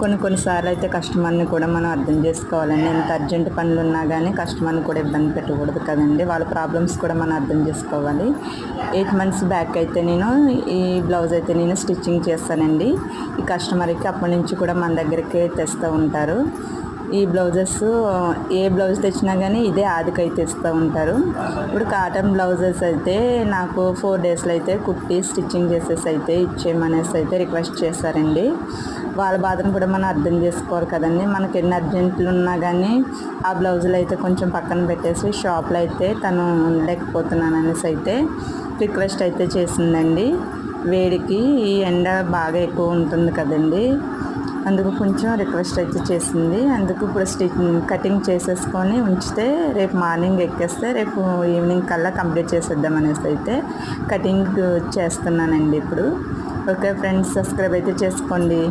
కొన్నిసార్లు అయితే కస్టమర్ని కూడా మనం అర్థం చేసుకోవాలండి. ఎంత అర్జెంట్ పనులు ఉన్నా కానీ కస్టమర్ని కూడా ఇబ్బంది పెట్టకూడదు కదండి. వాళ్ళ ప్రాబ్లమ్స్ కూడా మనం అర్థం చేసుకోవాలి. 8 months బ్యాక్ అయితే నేను ఈ బ్లౌజ్ అయితే నేను స్టిచ్చింగ్ చేస్తానండి. ఈ కస్టమర్కి అప్పటి నుంచి కూడా మన దగ్గరికి తెస్తూ ఉంటారు. ఈ బ్లౌజెస్ ఏ బ్లౌజ్ తెచ్చినా కానీ ఇదే ఆదికైతే ఇస్తూ ఉంటారు. ఇప్పుడు కాటన్ బ్లౌజెస్ అయితే నాకు 4 daysలో అయితే కుట్టి స్టిచ్చింగ్ చేసేసి అయితే ఇచ్చేయమనేసి అయితే రిక్వెస్ట్ చేశారండి. వాళ్ళ బాధను కూడా మనం అర్థం చేసుకోవాలి కదండి. మనకి ఎన్ని అర్జెంట్లు ఉన్నా కానీ ఆ బ్లౌజులు అయితే కొంచెం పక్కన పెట్టేసి షాప్లో అయితే తను ఉండలేకపోతున్నాను అనేసి అయితే రిక్వెస్ట్ అయితే చేసిందండి. వేడికి ఈ ఎండ బాగా ఎక్కువ ఉంటుంది కదండి, అందుకు కొంచెం రిక్వెస్ట్ అయితే చేసింది. అందుకు ఇప్పుడు కటింగ్ చేసేసుకొని ఉంచితే రేపు మార్నింగ్ ఎక్కేస్తే రేపు ఈవినింగ్ కల్లా కంప్లీట్ చేసేద్దాం అనేసి అయితే కటింగ్ చేస్తున్నానండి ఇప్పుడు. ఓకే ఫ్రెండ్స్, సబ్స్క్రైబ్ అయితే చేసుకోండి.